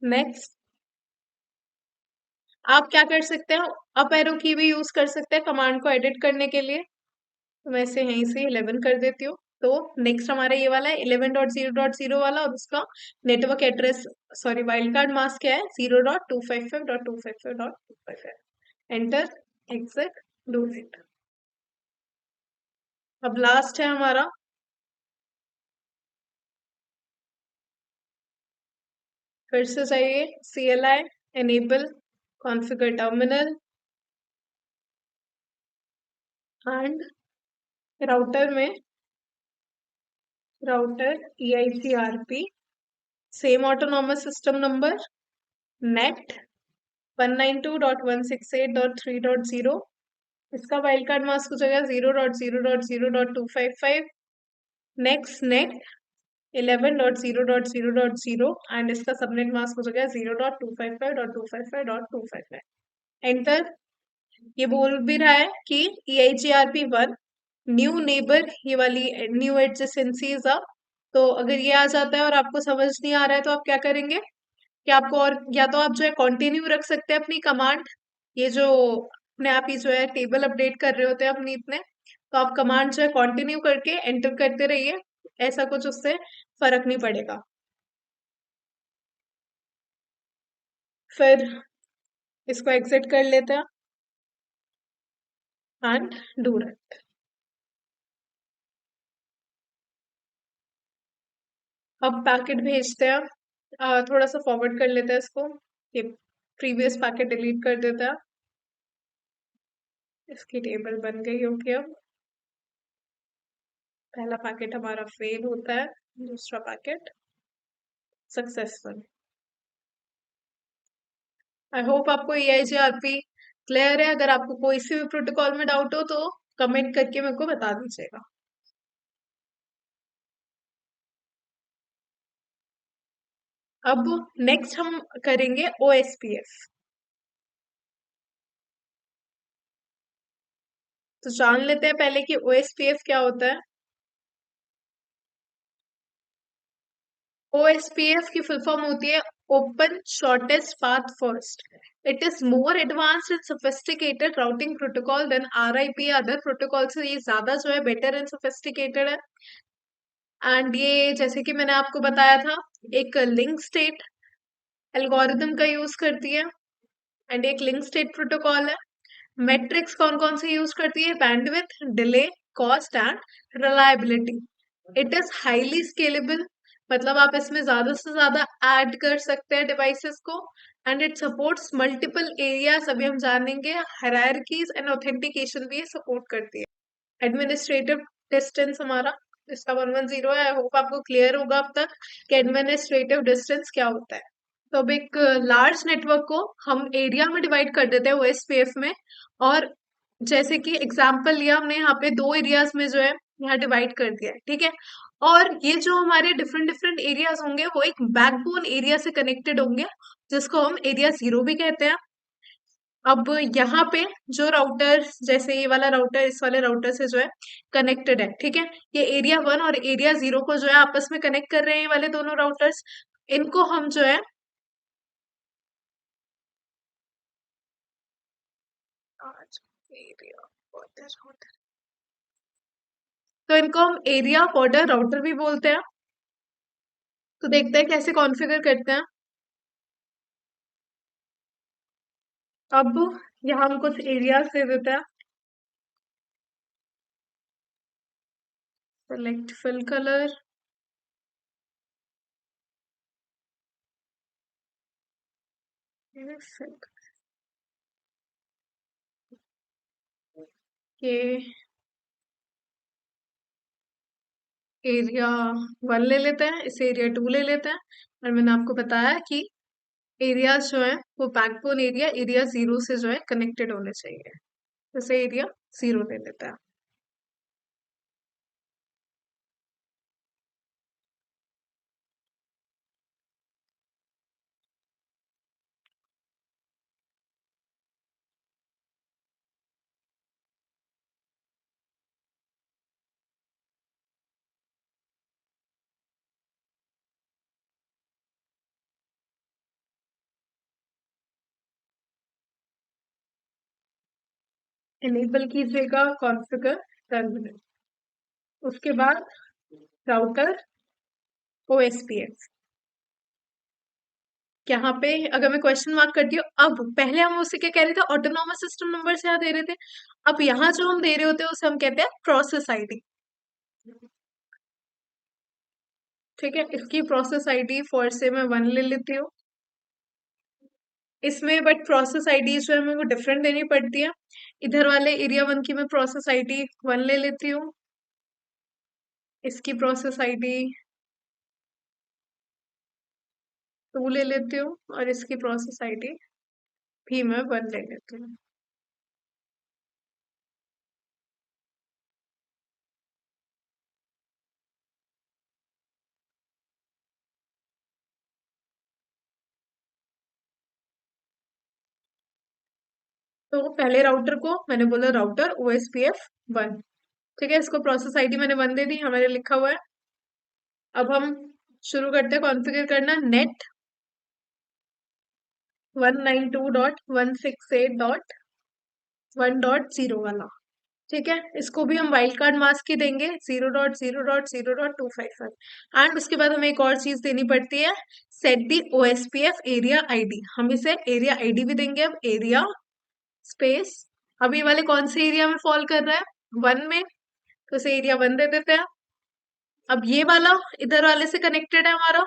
Speaker 1: next. आप क्या कर सकते हैं, अप एरो की भी यूज कर सकते हैं कमांड को एडिट करने के लिए। तो मैं इसे यहीं से 11 कर देती हूँ। तो नेक्स्ट हमारा ये वाला है 11.0.0 वाला, और उसका network address, sorry wild card mask क्या है 0.255.255.255। Enter, exit, do it. अब लास्ट है हमारा, फिर से चाहिए CLI, enable configure terminal, end router में, router EIGRP, same autonomous system number, net 192.168.3.0, इसका वाइल्ड कार्ड मास्क हो जाएगा 0.0.0.255। नेक्स्ट नेट 11.0.0.0, एंड इसका सबनेट मास्क हो जाएगा 0.255.255.255। एंटर। ये बोल भी रहा है कि EIGRP 1 न्यू नेबर, ये वाली न्यू एडजेसेंसीज अ। तो अगर ये आ जाता है और आपको समझ नहीं आ रहा है तो आप क्या करेंगे कि आपको, और या तो आप जो है कंटिन्यू रख सकते हैं अपनी कमांड, ये जो अपने आप ही जो है टेबल अपडेट कर रहे होते हैं अपनी इतने, तो आप कमांड जो है कंटिन्यू करके एंटर करते रहिए, ऐसा कुछ उससे फर्क नहीं पड़ेगा। फिर इसको एग्जिट कर लेते हैं एंड डू रन। अब पैकेट भेजते हैं, थोड़ा सा फॉरवर्ड कर लेते हैं इसको, ये प्रीवियस पैकेट डिलीट कर देते हैं। इसकी टेबल बन गई होगी। अब पहला पैकेट हमारा फेल होता है, दूसरा पैकेट सक्सेसफुल। आई होप आपको EIGRP क्लियर है। अगर आपको कोई सी भी प्रोटोकॉल में डाउट हो तो कमेंट करके मेरे को बता दीजिएगा। अब नेक्स्ट हम करेंगे OSPF। तो जान लेते हैं पहले कि OSPF क्या होता है। OSPF की फुल फॉर्म होती है open shortest path first. It is more advanced and sophisticated routing protocol then RIP। Other protocol से ये ज्यादा जो है बेटर एंड सोफिस्टिकेटेड है। एंड ये जैसे कि मैंने आपको बताया था, एक लिंक स्टेट एल्गोरिदम का यूज करती है एंड एक लिंक स्टेट प्रोटोकॉल है। मेट्रिक्स कौन कौन से यूज करती है? Bandwidth, delay, cost and reliability. It is highly scalable, मतलब आप इसमें ज्यादा से ज्यादा ऐड कर सकते हैं डिवाइसेस को। And it supports multiple areas, अभी हम जानेंगे। हायरार्कीज एंड ऑथेंटिकेशन भी सपोर्ट करती है। एडमिनिस्ट्रेटिव डिस्टेंस हमारा इसका 110 है। आई होप आपको क्लियर होगा अब तक कि एडमिनिस्ट्रेटिव डिस्टेंस क्या होता है। तो अब एक लार्ज नेटवर्क को हम एरिया में डिवाइड कर देते हैं OSPF में। और जैसे कि एग्जांपल लिया हमने, यहाँ पे दो एरियाज में जो है यहाँ डिवाइड कर दिया है, ठीक है। और ये जो हमारे डिफरेंट डिफरेंट एरियाज होंगे वो एक बैकबोन एरिया से कनेक्टेड होंगे, जिसको हम एरिया 0 भी कहते हैं। अब यहाँ पे जो राउटर, जैसे ये वाला राउटर इस वाले राउटर से जो है कनेक्टेड है, ठीक है। ये एरिया 1 और एरिया 0 को जो है आपस में कनेक्ट कर रहे हैं, ये वाले दोनों राउटर्स। इनको हम जो है आज एरिया बॉर्डर राउटर, तो इनको हम एरिया बॉर्डर राउटर भी बोलते हैं। तो देखते हैं कैसे कॉन्फ़िगर करते हैं। अब यहाँ हम कुछ एरियाज दे देते हैं। सेलेक्ट फिल कलर, ये एरिया 1 ले लेते हैं, इसे एरिया 2 ले लेते हैं। और मैंने आपको बताया कि एरियाज जो है वो बैकबोन एरिया 0 से जो है कनेक्टेड होने चाहिए। जैसे एरिया 0 ले लेते हैं। इनेबल कीजिएगा कॉन्फ़िगर टर्मिनल। उसके बाद राउटर OSPF। यहाँ पे अगर मैं क्वेश्चन मार्क करती हूँ, अब पहले हम उसे क्या कह रहे थे, ऑटोनॉमस सिस्टम नंबर से यहाँ दे रहे थे। अब यहाँ जो हम दे रहे होते हैं उसे हम कहते हैं प्रोसेस आईडी, ठीक है। इसकी प्रोसेस आईडी फॉर से मैं 1 ले लेती हूँ इसमें, बट प्रोसेस आईडी जो है मेरे को डिफरेंट देनी पड़ती है। इधर वाले एरिया 1 की मैं प्रोसेस आईडी 1 ले लेती हूँ, इसकी प्रोसेस आईडी 2 ले लेती हूँ, और इसकी प्रोसेस आईडी भी मैं 1 ले लेती हूँ। तो पहले राउटर को मैंने बोला राउटर OSPF 1, ठीक है। इसको प्रोसेस आईडी मैंने 1 दे दी, हमारे लिखा हुआ है। अब हम शुरू करते हैं कॉन्फ़िगर करना। नेट 192.168.1.0 वाला, ठीक है, इसको भी हम वाइल्ड कार्ड मास्क ही देंगे 0.0.0.255। एंड उसके बाद हमें एक और चीज देनी पड़ती है, सेट दी ओएसपीएफ एरिया आईडी। हम इसे एरिया आईडी भी देंगे। अब एरिया स्पेस, अब ये वाले कौन से एरिया में फॉल कर रहा है, 1 में, तो इसे एरिया 1 दे देते हैं। अब ये वाला इधर वाले से कनेक्टेड है हमारा,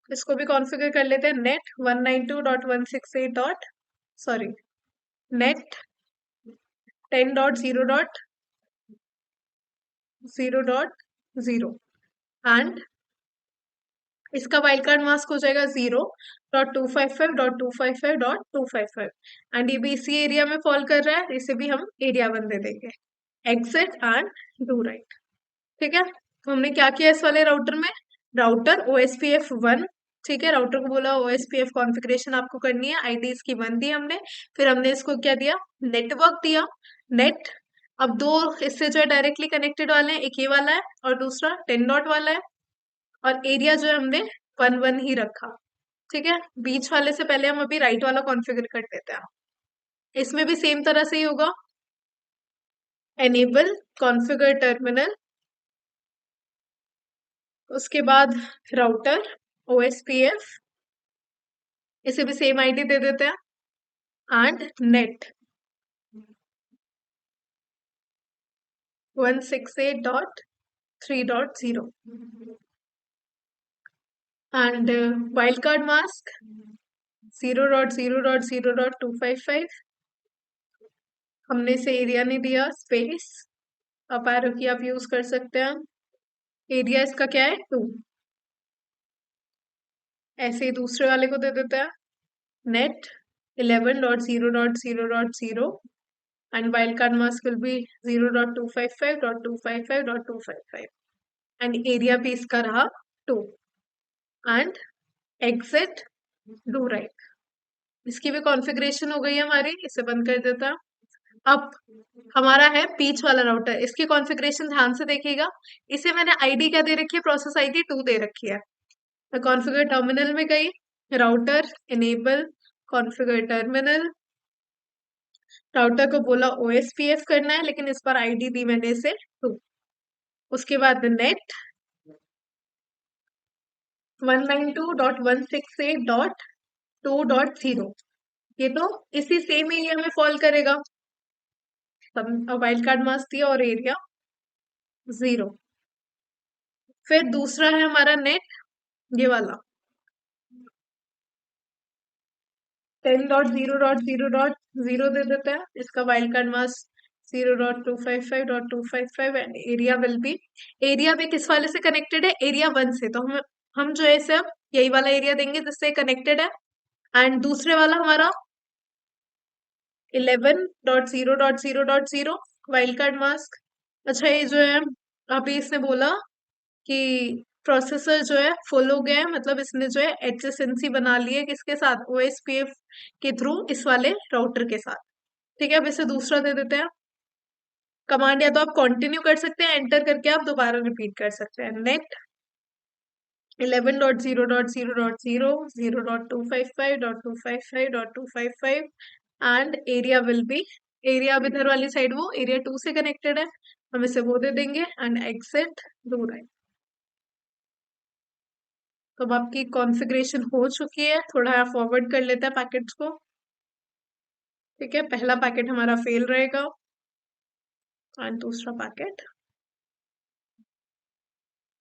Speaker 1: इसको भी कॉन्फ़िगर कर लेते हैं, net 192.168 dot, sorry, net 10.0.0.0 and इसका वाइल्ड कार्ड मास्क हो जाएगा 0.255.255.255 एंड ये भी इसी एरिया में फॉल कर रहा है, इसे भी हम एरिया 1 दे देंगे। Exit end do right. ठीक है, तो हमने क्या किया इस वाले राउटर में, राउटर OSPF1, ठीक है, राउटर को बोला OSPF कॉन्फ़िगरेशन आपको करनी है, आईडी इसकी 1 दी हमने, फिर हमने इसको क्या दिया, नेटवर्क दिया, नेट। अब दो इससे जो है डायरेक्टली कनेक्टेड वाले हैं, एक ये वाला है और दूसरा 10 डॉट वाला है, और एरिया जो है हमने 1 1 ही रखा। ठीक है, बीच वाले से पहले हम अभी राइट वाला कॉन्फ़िगर कर लेते हैं। इसमें भी सेम तरह से ही होगा, एनेबल कॉन्फ़िगर टर्मिनल, उसके बाद राउटर OSPF, इसे भी सेम आईडी दे देते हैं, and net 168.3.0 and wild card mask 0.0.0.255। हमने इसे एरिया नहीं दिया, स्पेस, अप एरो की आप यूज कर सकते हैं। एरिया इसका क्या है, 2। ऐसे ही दूसरे वाले को दे देते हैं, net 11.0.0.0 and wildcard mask will be 0.255.255.255 and area भी इसका रहा 2 and exit do right। इसकी भी कॉन्फ़िगरेशन हो गई है हमारी, इसे बंद कर देता है। अब हमारा है बीच वाला राउटर, इसकी कॉन्फ़िगरेशन ध्यान से देखिएगा। इसे मैंने आईडी क्या दे रखी है, प्रोसेस आईडी 2 दे रखी है। मैं कॉन्फ़िगर टर्मिनल में गई, router enable configure terminal, router को बोला OSPF करना है, लेकिन इस बार आईडी दी मैंने इसे 2। उसके बाद नेट 192.168.2.0, ये तो इसी सेम एरिया में फॉल करेगा। वाइल्ड कार्ड मास्क दिया और एरिया 0। फिर दूसरा है हमारा नेट, ये वाला 10.0.0.0 दे देते हैं, इसका wild card mask 0.255.255 and area will be, area भी किस वाले से कनेक्टेड है, एरिया 1 से, तो हम जो है इसे अब यही वाला एरिया देंगे जिससे कनेक्टेड है। एंड दूसरे वाला हमारा 11.0.0.0 वाइल्ड कार्ड मास्क। अच्छा, ये जो है अभी इसने बोला कि प्रोसेसर जो है फुल हो गया है, मतलब इसने जो है एडजेसेंसी बना ली है किसके साथ, OSPF के थ्रू इस वाले राउटर के साथ। ठीक है, अब इसे दूसरा दे देते हैं। कमांड या तो आप कंटिन्यू कर सकते हैं, एंटर करके आप दोबारा रिपीट कर सकते हैं, net 11.0.0.0 0.255.255.255 and area will be, area अब इधर वाली साइड वो एरिया 2 से कनेक्टेड है, हम इसे वो दे देंगे एंड एग्जिट डू राइट। तो अब आपकी कॉन्फ़िगरेशन हो चुकी है, थोड़ा फॉरवर्ड कर लेते हैं पैकेट्स को। ठीक है, पहला पैकेट हमारा फेल रहेगा एंड दूसरा पैकेट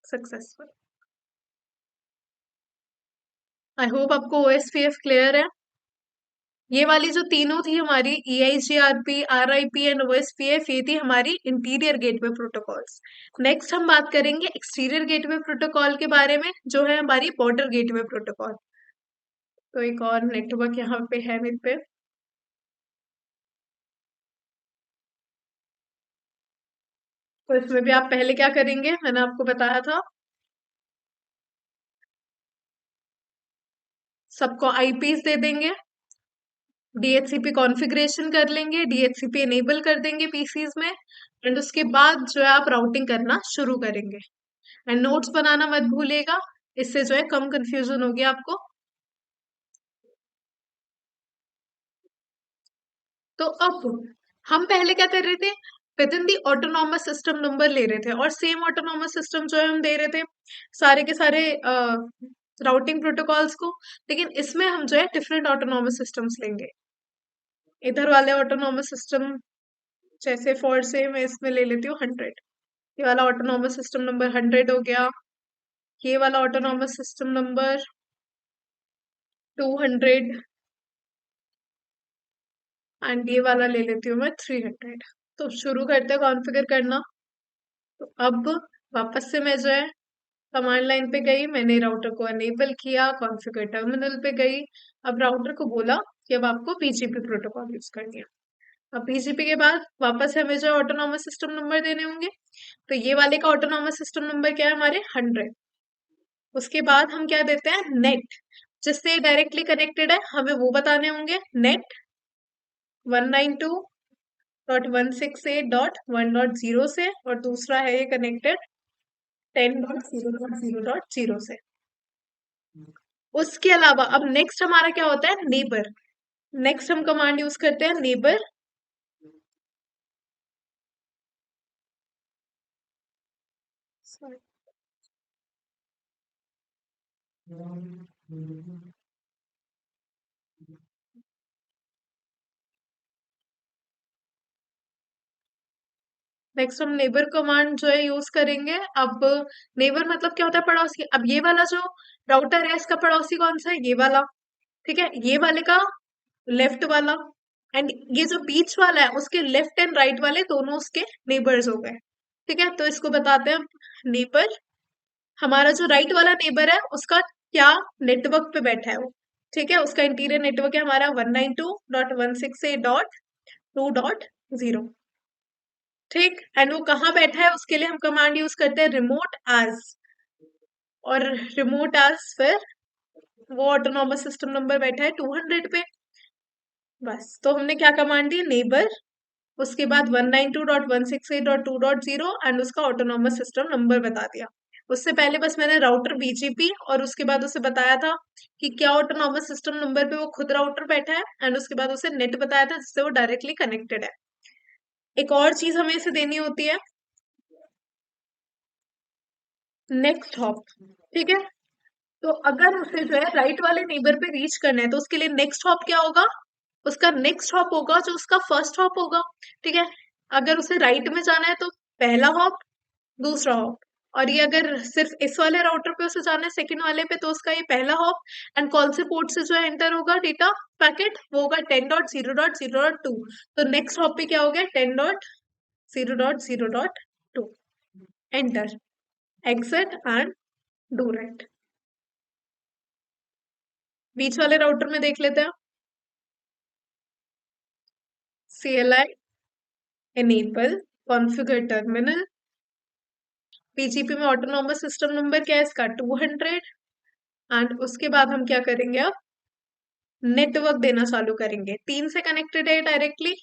Speaker 1: सक्सेसफुल। आई होप आपको OSPF क्लियर है। ये वाली जो तीनों थी हमारी EIGRP, RIP एंड OSPF, ये थी हमारी इंटीरियर गेटवे प्रोटोकॉल्स। नेक्स्ट हम बात करेंगे एक्सटीरियर गेटवे प्रोटोकॉल के बारे में, जो है हमारी बॉर्डर गेटवे प्रोटोकॉल। तो एक और नेटवर्क यहाँ पे है मेरे पे, तो इसमें भी आप पहले क्या करेंगे, मैंने आपको बताया था, सबको IPs दे देंगे, DHCP कॉन्फ़िगरेशन कर लेंगे, DHCP एनेबल कर देंगे PCs में, एंड उसके बाद जो है आप राउटिंग करना शुरू करेंगे। एंड नोट्स बनाना मत भूलिएगा, इससे जो है कम कंफ्यूजन होगी आपको। तो अब हम पहले क्या कर रहे थे, with in the autonomous system number ले रहे थे, और सेम ऑटोनॉमस सिस्टम जो है हम दे रहे थे सारे के सारे राउटिंग प्रोटोकॉल्स को, लेकिन इसमें हम जो है डिफरेंट ऑटोनॉमस सिस्टम्स लेंगे। इधर वाले ऑटोनॉमस सिस्टम, जैसे फॉर से मैं इसमें ले लेती हूँ 100, ये वाला ऑटोनॉमस सिस्टम नंबर 100 हो गया, ये वाला ऑटोनॉमस सिस्टम नंबर 200, एंड ये वाला ले लेती हूँ मैं 300। तो शुरू करते हैं कॉन्फ़िगर करना। तो अब वापस से मैं जो है कमांड लाइन पे गई, मैंने राउटर को अनेबल किया, कॉन्फ़िगर टर्मिनल पे गई। अब राउटर को बोला कि अब आपको पीजीपी प्रोटोकॉल यूज करनी है। अब पीजीपी के बाद वापस से हमें जो है ऑटोनॉमस सिस्टम नंबर देने होंगे। तो ये वाले का ऑटोनॉमस सिस्टम नंबर क्या है हमारे 100। उसके बाद हम क्या देते हैं, नेट, जिससे डायरेक्टली कनेक्टेड है हमें वो बताने होंगे। नेट 192.168.1.0 से, और दूसरा है ये कनेक्टेड 10.0.0.0 से। उसके अलावा अब नेक्स्ट हमारा क्या होता है, नेबर। नेक्स्ट हम कमांड यूज करते हैं नेबर। नेक्स्ट हम नेबर कमांड जो है यूज करेंगे। अब नेबर मतलब क्या होता है, पड़ोसी। अब ये वाला जो राउटर है इसका पड़ोसी कौन सा है, ये वाला। ठीक है, ये वाले का लेफ्ट वाला, एंड ये जो बीच वाला है उसके लेफ्ट एंड राइट वाले दोनों उसके नेबर्स हो गए। ठीक है, तो इसको बताते हैं नेबर। हमारा जो राइट वाला नेबर है उसका क्या नेटवर्क पे बैठा है वो। ठीक है, उसका इंटीरियर नेटवर्क है हमारा 192.168.2.0। ठीक, एंड वो कहाँ बैठा है उसके लिए हम कमांड यूज करते हैं रिमोट एज। और रिमोट एज फिर वो ऑटोनॉमस सिस्टम नंबर बैठा है 200 पे। बस, तो हमने क्या कमांड दी, नेबर, उसके बाद 192.168.2.0 एंड उसका ऑटोनॉमस सिस्टम नंबर बता दिया। उससे पहले बस मैंने राउटर बीजीपी और उसके बाद उसे बताया था कि क्या ऑटोनॉमस सिस्टम नंबर पे वो खुद राउटर बैठा है, एंड उसके बाद उसे नेट बताया था जिससे वो डायरेक्टली कनेक्टेड है। एक और चीज हमें इसे देनी होती है, नेक्स्ट हॉप। ठीक है, तो अगर उसे जो है राइट वाले नेबर पे रीच करना है तो उसके लिए नेक्स्ट हॉप क्या होगा, उसका नेक्स्ट हॉप होगा जो उसका फर्स्ट हॉप होगा। ठीक है, अगर उसे राइट में जाना है तो पहला हॉप, दूसरा हॉप। और ये अगर सिर्फ इस वाले राउटर पे उसे जाना है सेकंड वाले पे, तो उसका ये पहला हॉप। एंड कौन से पोर्ट से जो है एंटर होगा डेटा पैकेट, वो होगा 10.0.0.2। तो नेक्स्ट हॉप पे क्या हो गया, 10.0.0.2। Enter, exit end do write. बीच वाले राउटर में देख लेते हैं, CLI enable configure terminal। BGP में ऑटोनॉमस सिस्टम नंबर क्या है इसका, 200। एंड उसके बाद हम क्या करेंगे, अब नेटवर्क देना चालू करेंगे। 3 से कनेक्टेड है डायरेक्टली,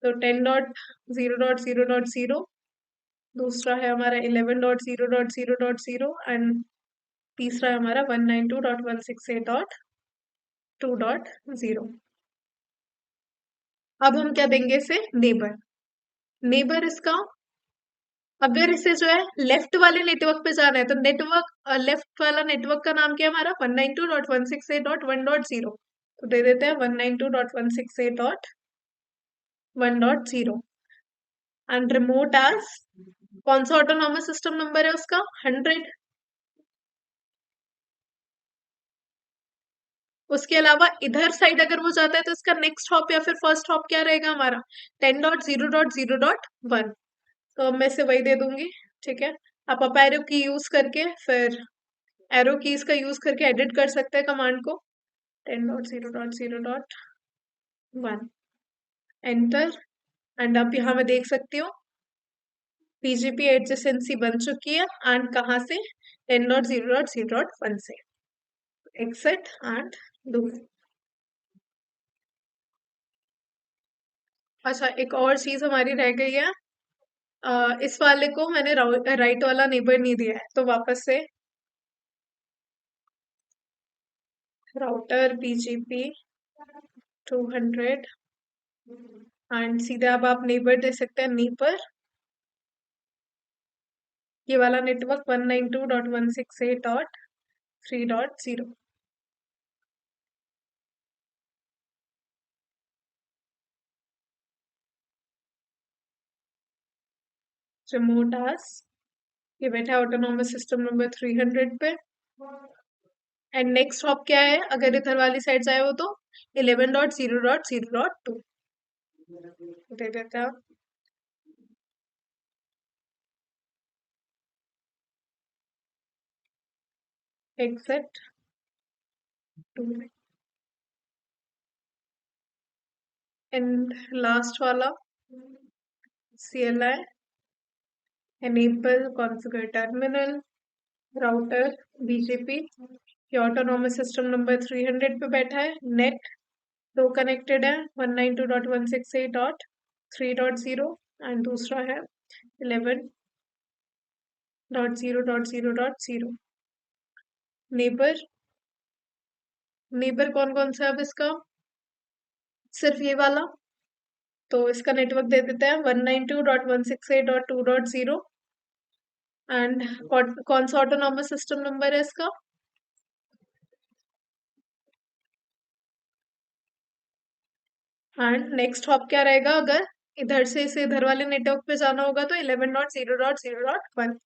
Speaker 1: तो 10.0.0.0, दूसरा है हमारा 11.0.0.0 एंड तीसरा है हमारा 192.168.2.0। अब हम क्या देंगे इसे, नेबर। नेबर इसका, अगर इसे जो है लेफ्ट वाले नेटवर्क पे जाना है तो नेटवर्क, लेफ्ट वाला नेटवर्क का नाम क्या है हमारा, 192.168.1.0। तो दे देते हैं 192.168.1.0। एंड रिमोट एज, कौन सा ऑटोनॉमस सिस्टम नंबर है उसका, 100। उसके अलावा इधर साइड अगर वो जाता है तो इसका नेक्स्ट हॉप या फिर फर्स्ट हॉप क्या रहेगा हमारा, 10.0.0.1। तो अब मैं इसे वही दे दूंगी। ठीक है, आप अप एरो की यूज करके फिर एरो कीज का यूज करके एडिट कर सकते हैं कमांड को। 10.0.0.1, एंटर। एंड अब यहाँ मैं देख सकती हूँ पीजीपी एडजेसेंसी बन चुकी है, एंड कहाँ से, 10.0.0.1 से। एक्सेट एंड डू। अच्छा, एक और चीज हमारी रह गई है। इस वाले को मैंने राइट वाला नेबर नहीं दिया है, तो वापस से राउटर बीजीपी 200 एंड सीधे अब आप नेबर दे सकते हैं नेबर, ये वाला नेटवर्क 192.168.3.0। रिमोट आस, ये बैठा है ऑटोनॉमस सिस्टम नंबर 300 पे। एंड नेक्स्ट हॉप क्या है, अगर इधर वाली साइड जाए हो तो 11.0.0.2 दे देते हैं। एग्जिट 2 एंड लास्ट वाला CLI enable configure terminal router BGP, ये ऑटोनॉमस सिस्टम नंबर 300 पे बैठा है। नेट दो कनेक्टेड है, 192.168.3.0 एंड दूसरा है 11.0.0.0। नेबर, नेबर कौन कौन सा है अब इसका, सिर्फ ये वाला, तो इसका नेटवर्क दे देते हैं 192.168.2.0। एंड कौन सा ऑटोनॉमस सिस्टम नंबर है इसका, एंड नेक्स्ट हॉप क्या रहेगा, अगर इधर से इसे इधर वाले नेटवर्क पे जाना होगा तो 11.0.0.1।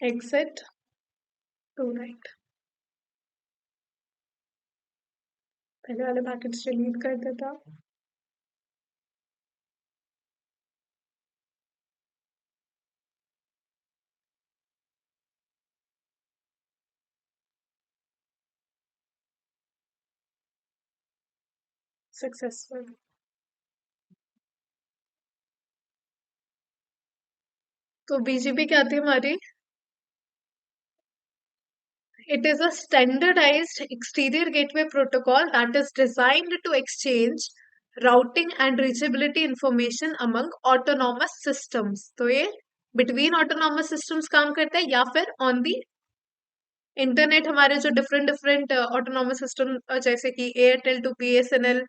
Speaker 1: एग्जिट टू राइट, पहले वाले पैकेट्स डिलीट कर देता। सक्सेसफुल। तो BGP क्या थी हमारी, it is a standardized exterior gateway protocol that is designed to exchange routing and reachability information among autonomous systems। तो ये between autonomous systems काम करता है या फिर on the इंटरनेट, हमारे जो डिफरेंट डिफरेंट ऑटोनॉमस सिस्टम जैसे कि एयरटेल टू BSNL,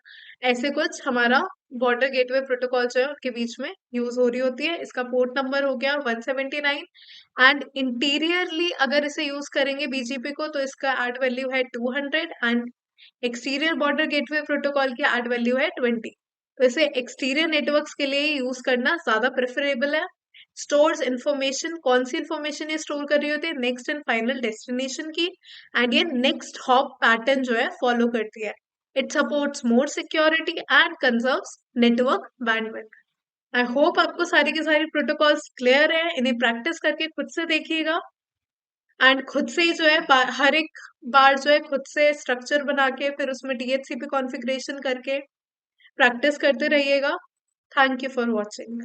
Speaker 1: ऐसे कुछ हमारा बॉर्डर गेटवे प्रोटोकॉल जो है उनके बीच में यूज हो रही होती है। इसका पोर्ट नंबर हो गया 179। एंड इंटीरियरली अगर इसे यूज करेंगे BGP को तो इसका एड वैल्यू है 200 and exterior border gateway protocol की एड वैल्यू है 20। तो इसे एक्सटीरियर नेटवर्क्स के लिए यूज करना ज्यादा प्रेफरेबल है। स्टोर्स इंफॉर्मेशन, कौन सी इंफॉर्मेशन ये स्टोर कर रही होती है, नेक्स्ट एंड फाइनल डेस्टिनेशन की। एंड ये नेक्स्ट हॉप पैटर्न जो है फॉलो करती है। It supports more security and conserves network bandwidth. I hope आपको सारी की सारी प्रोटोकॉल्स क्लियर है, इन्हें प्रैक्टिस करके खुद से देखिएगा एंड खुद से ही जो है हर एक बार जो है खुद से स्ट्रक्चर बना के फिर उसमें DHCP कॉन्फ़िगरेशन करके प्रैक्टिस करते रहिएगा। Thank you for watching.